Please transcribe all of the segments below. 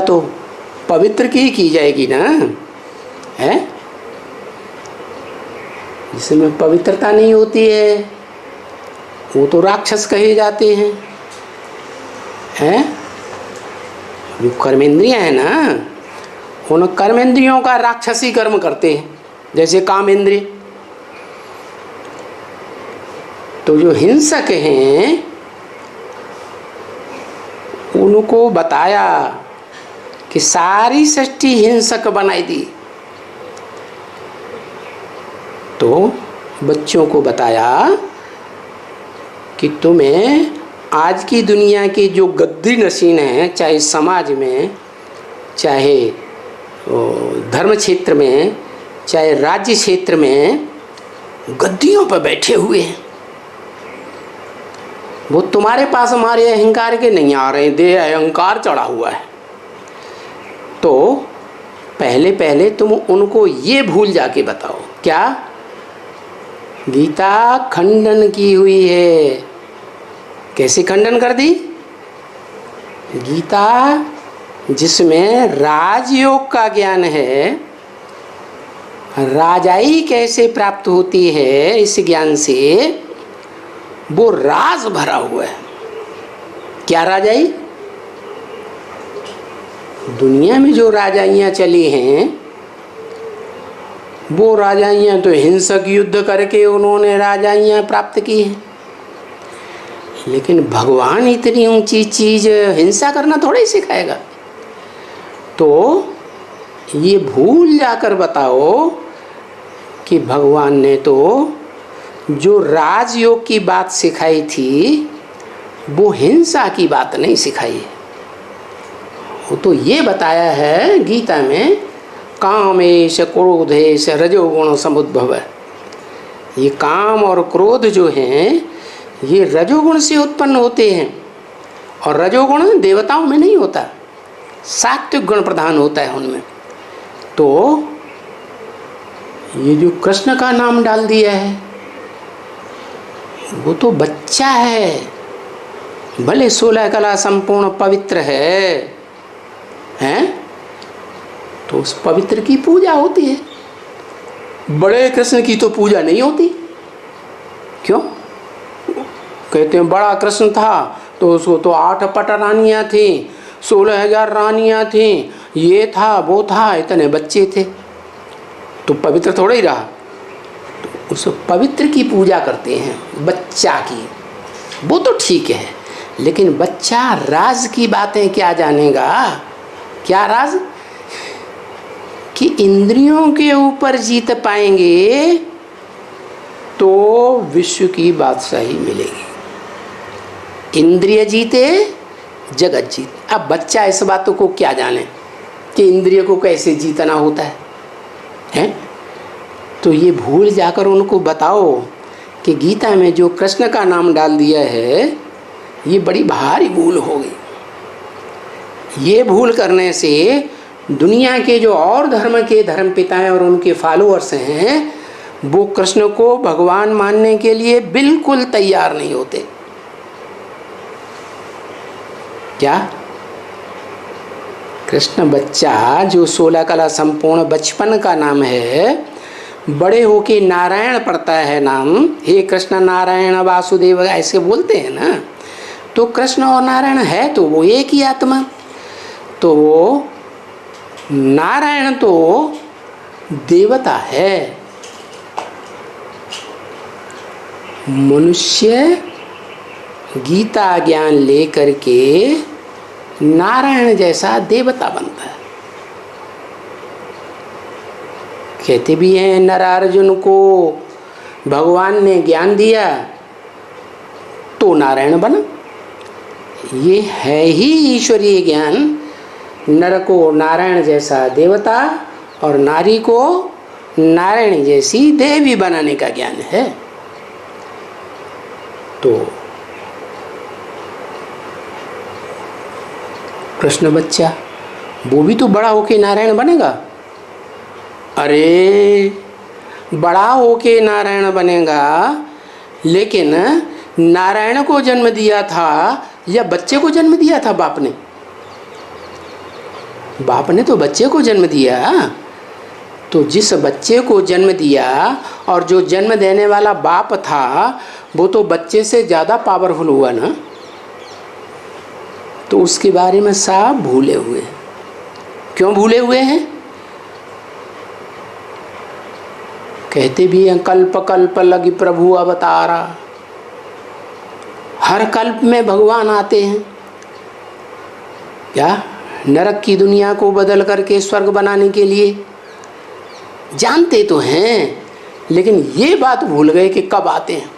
तो पवित्र की जाएगी ना, है? जिसमें पवित्रता नहीं होती है वो तो राक्षस कहे जाते हैं, हैं? जो कर्मेंद्रियां हैं ना, उन कर्मेंद्रियों का राक्षसी कर्म करते हैं, जैसे काम इंद्रिय। तो जो हिंसक हैं उनको बताया कि सारी सृष्टि हिंसक बनाई दी। तो बच्चों को बताया कि तुम्हें आज की दुनिया के जो गद्दी नशीन हैं, चाहे समाज में, चाहे धर्म क्षेत्र में, चाहे राज्य क्षेत्र में, गद्दियों पर बैठे हुए हैं। वो तुम्हारे पास हमारे अहंकार के नहीं आ रहे, दे अहंकार चढ़ा हुआ है। तो पहले पहले तुम उनको ये भूल जाके बताओ, क्या? गीता खंडन की हुई है। कैसे खंडन कर दी? गीता जिसमें राजयोग का ज्ञान है, राजाई कैसे प्राप्त होती है, इस ज्ञान से वो राज भरा हुआ है। क्या राजाई? दुनिया में जो राजाइयाँ चली हैं वो राजाइयाँ तो हिंसक युद्ध करके उन्होंने राजाइयाँ प्राप्त की हैं, लेकिन भगवान इतनी ऊंची चीज हिंसा करना थोड़ा ही सिखाएगा। तो ये भूल जाकर बताओ कि भगवान ने तो जो राजयोग की बात सिखाई थी वो हिंसा की बात नहीं सिखाई है। वो तो ये बताया है गीता में, कामेश क्रोधेश रजोगुण समुद्भव। ये काम और क्रोध जो हैं ये रजोगुण से उत्पन्न होते हैं, और रजोगुण देवताओं में नहीं होता, सात्विक गुण प्रधान होता है उनमें। तो ये जो कृष्ण का नाम डाल दिया है वो तो बच्चा है, भले 16 कला संपूर्ण पवित्र है, हैं? तो उस पवित्र की पूजा होती है, बड़े कृष्ण की तो पूजा नहीं होती। क्यों? कहते हैं बड़ा कृष्ण था तो उसको तो 8 पट रानियाँ थी, 16,000 रानियाँ थी, ये था वो था, इतने बच्चे थे, तो पवित्र थोड़ा ही रहा। तो उस पवित्र की पूजा करते हैं, बच्चा की, वो तो ठीक है, लेकिन बच्चा राज की बातें क्या जानेगा? क्या राज? कि इंद्रियों के ऊपर जीत पाएंगे तो विश्व की बादशाही मिलेगी। इंद्रिय जीते जगत जीत। अब बच्चा इस बातों को क्या जाने कि इंद्रिय को कैसे जीतना होता है, हैं? तो ये भूल जाकर उनको बताओ कि गीता में जो कृष्ण का नाम डाल दिया है ये बड़ी भारी भूल हो गई। ये भूल करने से दुनिया के जो और धर्म के धर्म पिता हैं और उनके फॉलोअर्स हैं वो कृष्ण को भगवान मानने के लिए बिल्कुल तैयार नहीं होते। क्या? कृष्ण बच्चा जो 16 कला संपूर्ण बचपन का नाम है, बड़े होके नारायण पड़ता है नाम, हे कृष्ण नारायण वासुदेव ऐसे बोलते हैं ना, तो कृष्ण और नारायण है तो वो एक ही आत्मा। तो नारायण तो देवता है, मनुष्य गीता ज्ञान लेकर के नारायण जैसा देवता बनता है। कहते भी हैं नर अर्जुन को भगवान ने ज्ञान दिया तो नारायण बना। ये है ही ईश्वरीय ज्ञान, नर को नारायण जैसा देवता और नारी को नारायण जैसी देवी बनाने का ज्ञान है। तो कृष्ण बच्चा वो भी तो बड़ा होके नारायण बनेगा। अरे बड़ा होके नारायण बनेगा, लेकिन नारायण को जन्म दिया था या बच्चे को जन्म दिया था बाप ने? बाप ने तो बच्चे को जन्म दिया, तो जिस बच्चे को जन्म दिया और जो जन्म देने वाला बाप था वो तो बच्चे से ज़्यादा पावरफुल हुआ ना, तो उसके बारे में सब भूले हुए हैं। क्यों भूले हुए हैं? कहते भी हैं कल्प कल्प लगी प्रभु अवतारा, हर कल्प में भगवान आते हैं। क्या नरक की दुनिया को बदल करके स्वर्ग बनाने के लिए? जानते तो हैं, लेकिन ये बात भूल गए कि कब आते हैं।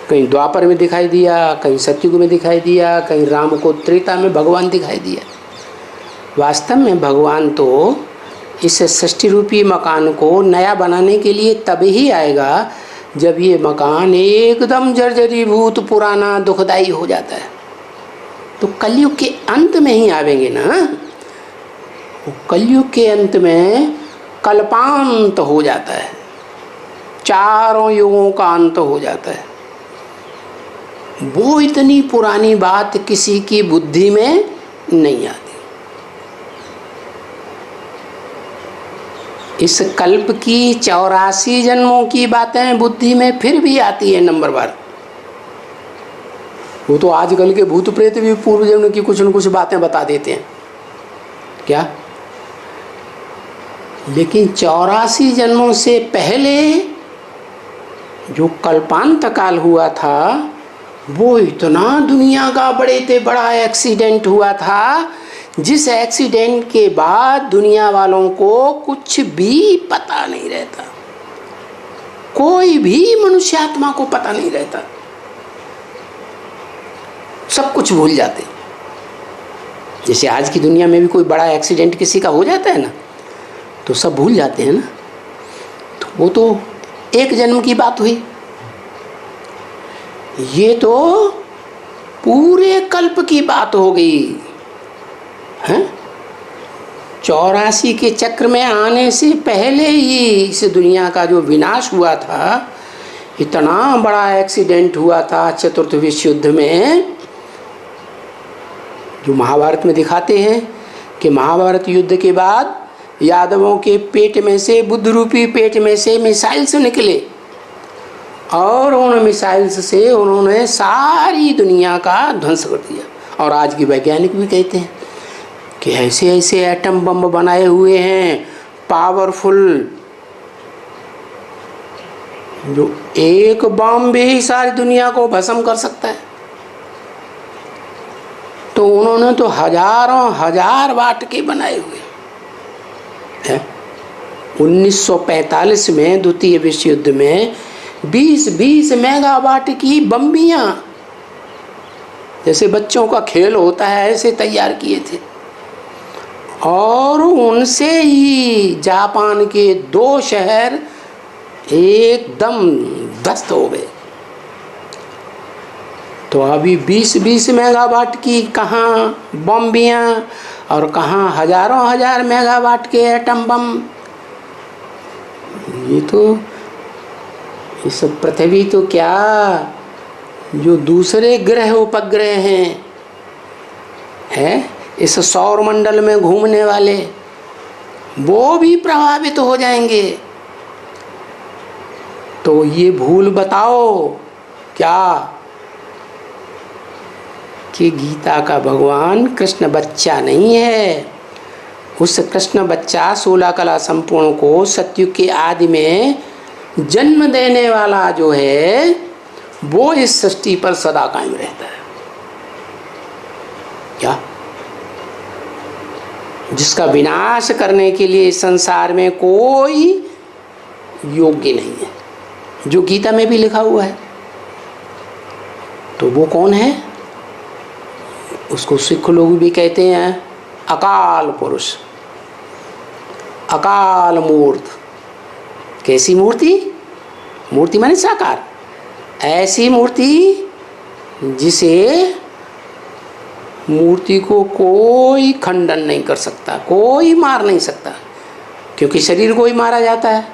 कहीं द्वापर में दिखाई दिया, कहीं सतयुग में दिखाई दिया, कहीं राम को त्रेता में भगवान दिखाई दिया। वास्तव में भगवान तो इस सृष्टि रूपी मकान को नया बनाने के लिए तब ही आएगा जब ये मकान एकदम जर्जरीभूत पुराना दुखदाई हो जाता है। तो कलयुग के अंत में ही आवेंगे ना। कलयुग के अंत में कल्पांत हो जाता है, चारों युगों का अंत हो जाता है। वो इतनी पुरानी बात किसी की बुद्धि में नहीं आती। इस कल्प की 84 जन्मों की बातें बुद्धि में फिर भी आती है नंबर बार। वो तो आजकल के भूत प्रेत भी पूर्व जन्म की कुछ न कुछ बातें बता देते हैं क्या, लेकिन 84 जन्मों से पहले जो कल्पांत काल हुआ था वो इतना दुनिया का बड़े से बड़ा एक्सीडेंट हुआ था, जिस एक्सीडेंट के बाद दुनिया वालों को कुछ भी पता नहीं रहता, कोई भी मनुष्यात्मा को पता नहीं रहता, सब कुछ भूल जाते। जैसे आज की दुनिया में भी कोई बड़ा एक्सीडेंट किसी का हो जाता है ना, तो सब भूल जाते हैं ना। तो वो तो एक जन्म की बात हुई, ये तो पूरे कल्प की बात हो गई है। 84 के चक्र में आने से पहले ही इस दुनिया का जो विनाश हुआ था, इतना बड़ा एक्सीडेंट हुआ था चतुर्थ विश्व युद्ध में, जो महाभारत में दिखाते हैं कि महाभारत युद्ध के बाद यादवों के पेट में से, बुद्ध रूपी पेट में से मिसाइल्स निकले और उन मिसाइल्स से उन्होंने सारी दुनिया का ध्वंस कर दिया। और आज के वैज्ञानिक भी कहते हैं कि ऐसे ऐसे एटम बम बनाए हुए हैं पावरफुल, जो एक बम भी सारी दुनिया को भस्म कर सकता है। तो उन्होंने तो हजारों हजार वाट के बनाए हुए हैं। 1945 में द्वितीय विश्व युद्ध में 20-20 मेगावाट की बम्बियां, जैसे बच्चों का खेल होता है ऐसे तैयार किए थे, और उनसे ही जापान के 2 शहर एकदम ध्वस्त हो गए। तो अभी 20-20 मेगावाट की कहाँ बम्बियाँ और कहाँ हजारों हजार मेगावाट के एटम बम। ये तो इस पृथ्वी तो क्या, जो दूसरे ग्रह उपग्रह हैं इस सौर मंडल में घूमने वाले, वो भी प्रभावित हो जाएंगे। तो ये भूल बताओ क्या कि गीता का भगवान कृष्ण बच्चा नहीं है। उस कृष्ण बच्चा 16 कला संपूर्ण को सतयुग के आदि में जन्म देने वाला जो है वो इस सृष्टि पर सदा कायम रहता है। क्या? जिसका विनाश करने के लिए संसार में कोई योग्य नहीं है, जो गीता में भी लिखा हुआ है। तो वो कौन है? उसको सिख लोग भी कहते हैं अकाल पुरुष, अकाल मूर्त। कैसी मूर्ति? मूर्ति माने साकार। ऐसी मूर्ति जिसे मूर्ति को कोई खंडन नहीं कर सकता, कोई मार नहीं सकता, क्योंकि शरीर को ही मारा जाता है,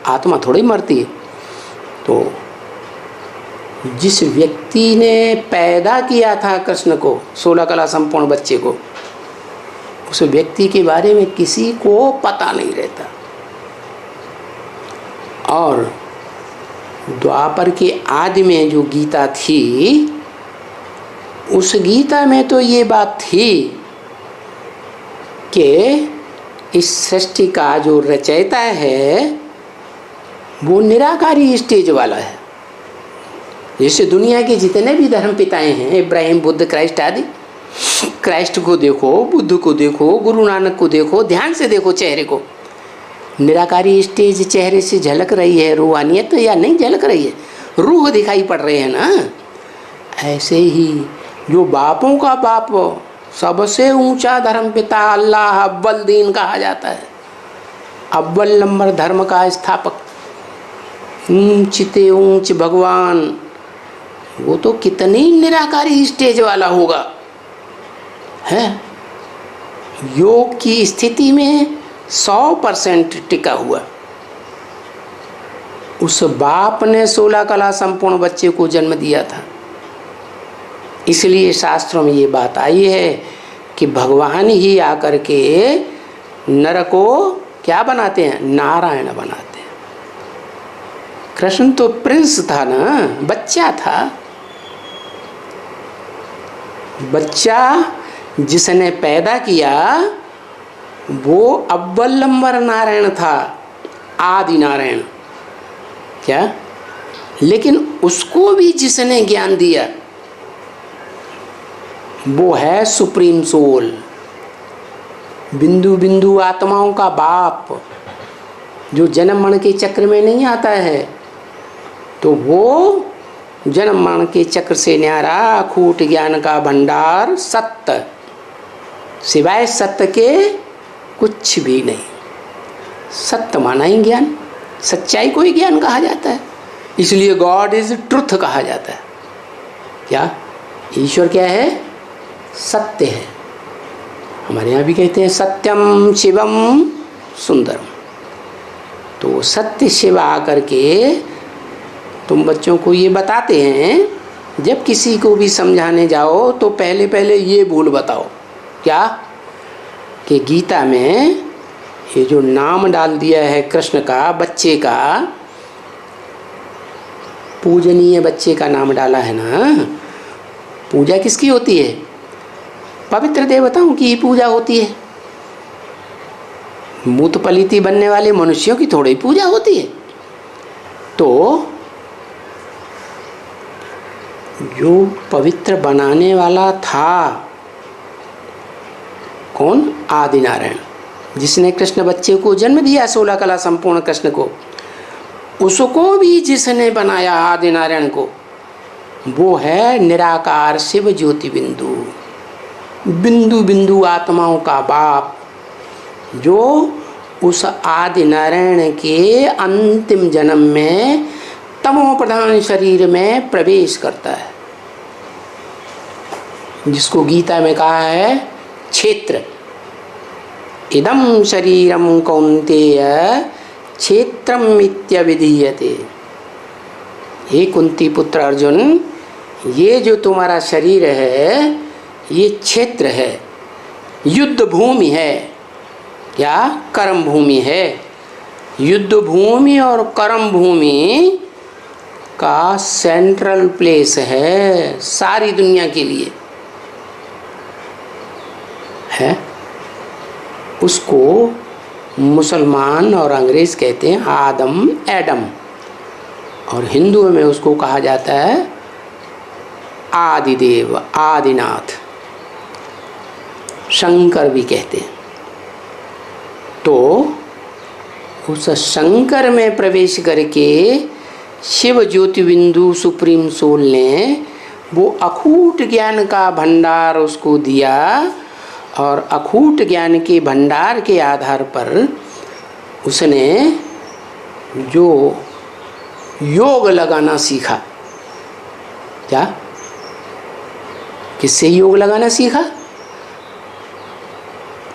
आत्मा थोड़ी मरती है। तो जिस व्यक्ति ने पैदा किया था कृष्ण को, 16 कला संपूर्ण बच्चे को, उस व्यक्ति के बारे में किसी को पता नहीं रहता। और द्वापर के आदि में जो गीता थी, उस गीता में तो ये बात थी कि इस सृष्टि का जो रचयिता है वो निराकारी स्टेज वाला है। जैसे दुनिया के जितने भी धर्म पिताएं हैं, इब्राहिम, बुद्ध, क्राइस्ट आदि, क्राइस्ट को देखो, बुद्ध को देखो, गुरु नानक को देखो, ध्यान से देखो चेहरे को, निराकारी स्टेज चेहरे से झलक रही है रूहानियत या नहीं झलक रही है? रूह दिखाई पड़ रहे हैं ना। ऐसे ही जो बापों का बाप, सबसे ऊंचा धर्म पिता अल्लाह अव्वल दीन कहा जाता है, अव्वल नंबर धर्म का स्थापक, ऊंचते ऊंच भगवान, वो तो कितनी निराकारी स्टेज वाला होगा है। योग की स्थिति में 100% टिका हुआ। उस बाप ने 16 कला संपूर्ण बच्चे को जन्म दिया था। इसलिए शास्त्रों में ये बात आई है कि भगवान ही आकर के नर को क्या बनाते हैं? नारायण बनाते हैं। कृष्ण तो प्रिंस था ना, बच्चा था। बच्चा जिसने पैदा किया वो अव्वल नंबर नारायण था, आदि नारायण। क्या? लेकिन उसको भी जिसने ज्ञान दिया वो है सुप्रीम सोल, बिंदु बिंदु आत्माओं का बाप, जो जन्म मरण के चक्र में नहीं आता है। तो वो जन्म मरण के चक्र से न्यारा अखूट ज्ञान का भंडार सत्य, सिवाय सत्य के कुछ भी नहीं। सत्य माना ही ज्ञान, सच्चाई को ही ज्ञान कहा जाता है। इसलिए गॉड इज ट्रुथ कहा जाता है। क्या? ईश्वर क्या है? सत्य है। हमारे यहाँ भी कहते हैं सत्यम शिवम सुंदरम। तो सत्य शिव आकर के तुम बच्चों को ये बताते हैं। जब किसी को भी समझाने जाओ तो पहले पहले ये भूल बताओ, क्या? कि गीता में ये जो नाम डाल दिया है कृष्ण का, बच्चे का, पूजनीय बच्चे का नाम डाला है ना। पूजा किसकी होती है? पवित्र देवताओं की ही पूजा होती है। मूत पलीती बनने वाले मनुष्यों की थोड़ी पूजा होती है। तो जो पवित्र बनाने वाला था कौन? आदि नारायण, जिसने कृष्ण बच्चे को जन्म दिया, 16 कला संपूर्ण कृष्ण को, उसको भी जिसने बनाया आदि नारायण को, वो है निराकार शिव ज्योति बिंदु, बिंदु बिंदु आत्माओं का बाप, जो उस आदि नारायण के अंतिम जन्म में तमो प्रधान शरीर में प्रवेश करता है, जिसको गीता में कहा है क्षेत्र। इदं शरीरम कौन्तेय क्षेत्रम इत्यभिधीयते। हे कुंती पुत्र अर्जुन, ये जो तुम्हारा शरीर है ये क्षेत्र है, युद्ध भूमि है। क्या? कर्म भूमि है। युद्ध भूमि और कर्म भूमि का सेंट्रल प्लेस है सारी दुनिया के लिए है। उसको मुसलमान और अंग्रेज कहते हैं आदम, एडम, और हिंदुओं में उसको कहा जाता है आदिदेव, आदिनाथ, शंकर भी कहते हैं। तो उस शंकर में प्रवेश करके शिव ज्योति बिंदु सुप्रीम सोल ने वो अखूट ज्ञान का भंडार उसको दिया, और अखूट ज्ञान के भंडार के आधार पर उसने जो योग लगाना सीखा। क्या? किससे योग लगाना सीखा?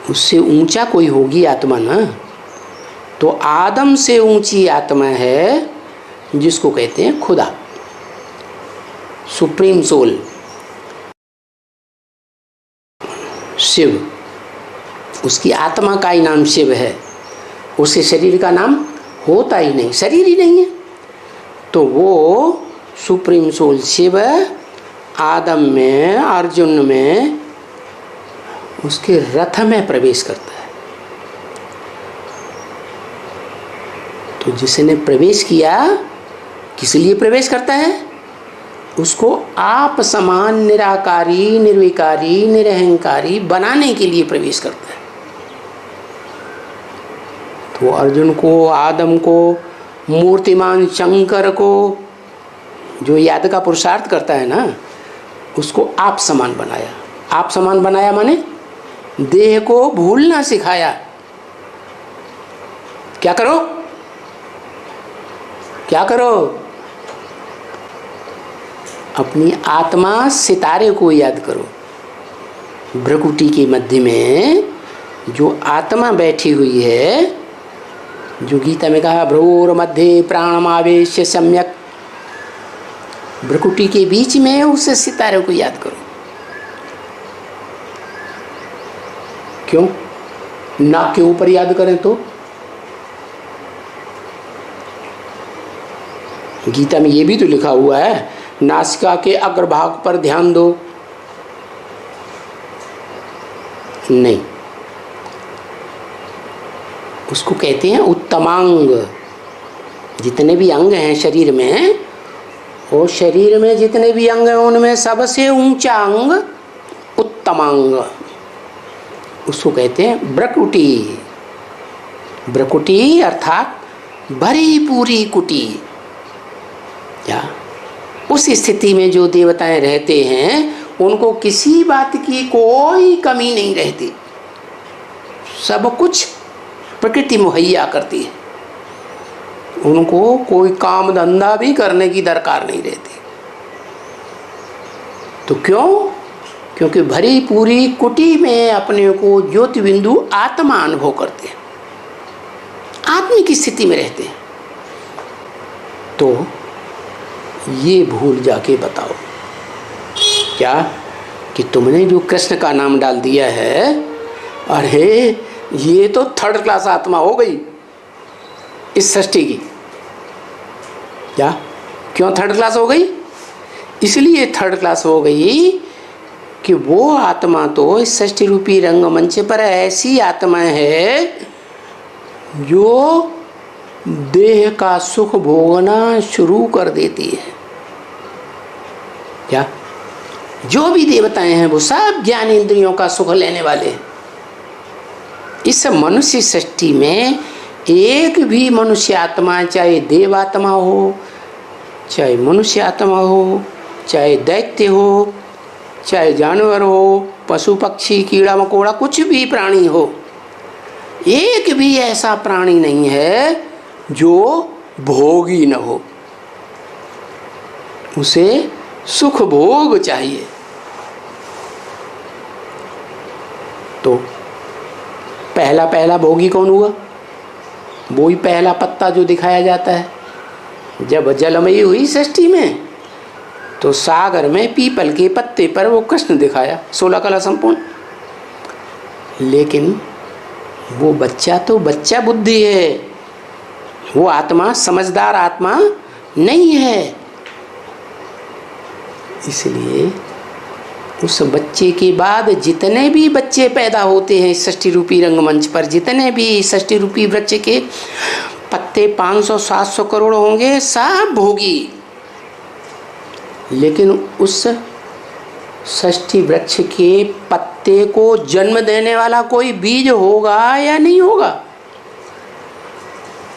उससे ऊंचा कोई होगी आत्मा ना। तो आदम से ऊंची आत्मा है जिसको कहते हैं खुदा, सुप्रीम सोल, शिव। उसकी आत्मा का ही नाम शिव है, उसे शरीर का नाम होता ही नहीं, शरीर ही नहीं है। तो वो सुप्रीम सोल शिव आदम में, अर्जुन में, उसके रथ में प्रवेश करता है। तो जिसने प्रवेश किया, किस लिए प्रवेश करता है? उसको आप समान निराकारी, निर्विकारी, निरहंकारी बनाने के लिए प्रवेश करता है। तो अर्जुन को, आदम को, मूर्तिमान शंकर को जो याद का पुरुषार्थ करता है ना, उसको आप समान बनाया। आप समान बनाया माने देह को भूलना सिखाया। क्या करो, क्या करो? अपनी आत्मा सितारे को याद करो। भ्रकुटी के मध्य में जो आत्मा बैठी हुई है, जो गीता में कहा भ्रूर मध्य प्राणमावेश सम्यक, भ्रकुटी के बीच में उस सितारे को याद करो। क्यों? नाक के ऊपर याद करें तो? गीता में ये भी तो लिखा हुआ है, नासिका के अग्रभाग पर ध्यान दो। नहीं, उसको कहते हैं उत्तमांग। जितने भी अंग हैं शरीर में, वो शरीर में जितने भी अंग हैं उनमें सबसे ऊंचा अंग उत्तमांग, उसको कहते हैं भ्रकुटी। भ्रकुटी अर्थात भरी पूरी कुटी। क्या उस स्थिति में जो देवताएं रहते हैं उनको किसी बात की कोई कमी नहीं रहती, सब कुछ प्रकृति मुहैया करती है, उनको कोई काम धंधा भी करने की दरकार नहीं रहती। तो क्यों? क्योंकि भरी पूरी कुटी में अपने को ज्योति बिंदु आत्मा अनुभव करते हैं, आत्मा की स्थिति में रहते हैं। तो ये भूल जाके बताओ क्या कि तुमने जो कृष्ण का नाम डाल दिया है, अरे ये तो थर्ड क्लास आत्मा हो गई इस सृष्टि की। क्या? क्यों थर्ड क्लास हो गई? इसलिए थर्ड क्लास हो गई कि वो आत्मा तो इस सृष्टि रूपी रंगमंच पर ऐसी आत्मा है जो देह का सुख भोगना शुरू कर देती है। क्या? जो भी देवताएं हैं वो सब ज्ञान इंद्रियों का सुख लेने वाले हैं। इस मनुष्य सृष्टि में एक भी मनुष्य आत्मा, चाहे देवात्मा हो, चाहे मनुष्य आत्मा हो, चाहे दैत्य हो, चाहे जानवर हो, पशु पक्षी कीड़ा मकोड़ा, कुछ भी प्राणी हो, एक भी ऐसा प्राणी नहीं है जो भोगी न हो। उसे सुख भोग चाहिए। तो पहला पहला भोगी कौन हुआ? वो ही पहला पत्ता जो दिखाया जाता है। जब जलमयी हुई सृष्टि में तो सागर में पीपल के पत्ते पर वो कृष्ण दिखाया, 16 कला संपूर्ण। लेकिन वो बच्चा तो बच्चा बुद्धि है, वो आत्मा समझदार आत्मा नहीं है। इसलिए उस बच्चे के बाद जितने भी बच्चे पैदा होते हैं सृष्टि रूपी रंगमंच पर, जितने भी सृष्टि रूपी वृक्ष के पत्ते 500-700 करोड़ होंगे, सब भोगी। लेकिन उस सृष्टि वृक्ष के पत्ते को जन्म देने वाला कोई बीज होगा या नहीं होगा?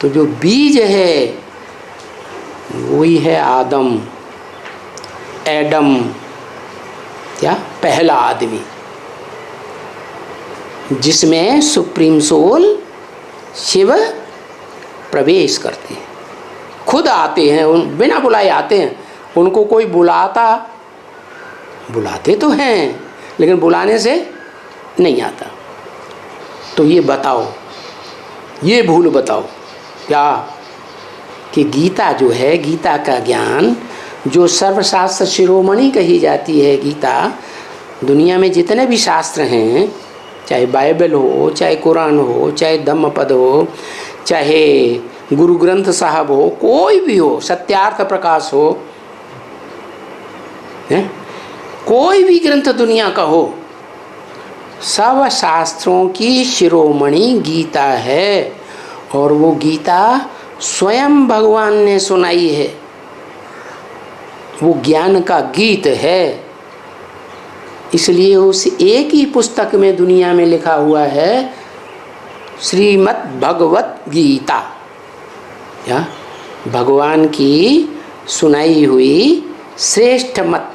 तो जो बीज है वही है आदम, एडम। क्या? पहला आदमी, जिसमें सुप्रीम सोल शिव प्रवेश करते हैं, खुद आते हैं, बिना बुलाए आते हैं। उनको कोई बुलाते तो हैं लेकिन बुलाने से नहीं आता। तो ये बताओ, ये भूल बताओ क्या कि गीता जो है, गीता का ज्ञान जो सर्वशास्त्र शिरोमणि कही जाती है, गीता दुनिया में जितने भी शास्त्र हैं, चाहे बाइबल हो, चाहे कुरान हो, चाहे धम्मपद हो, चाहे गुरु ग्रंथ साहब हो, कोई भी हो, सत्यार्थ प्रकाश हो, है? कोई भी ग्रंथ दुनिया का हो, सब शास्त्रों की शिरोमणि गीता है। और वो गीता स्वयं भगवान ने सुनाई है, वो ज्ञान का गीत है। इसलिए उस एक ही पुस्तक में दुनिया में लिखा हुआ है श्रीमद् भगवत गीता, या भगवान की सुनाई हुई श्रेष्ठ मत,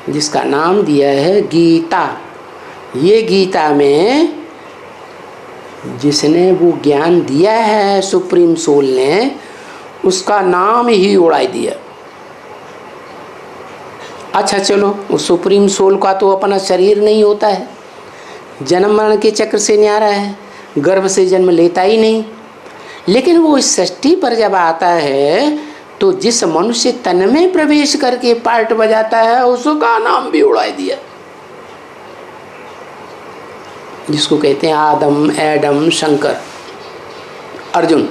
जिसका नाम दिया है गीता। ये गीता में जिसने वो ज्ञान दिया है सुप्रीम सोल ने, उसका नाम ही उड़ा दिया। अच्छा चलो, उस सुप्रीम सोल का तो अपना शरीर नहीं होता है, जन्म मरण के चक्र से न्यारा है, गर्भ से जन्म लेता ही नहीं, लेकिन वो इस सृष्टि पर जब आता है तो जिस मनुष्य तन में प्रवेश करके पार्ट बजाता है उसका नाम भी उड़ा दिया, जिसको कहते हैं आदम, एडम, शंकर, अर्जुन।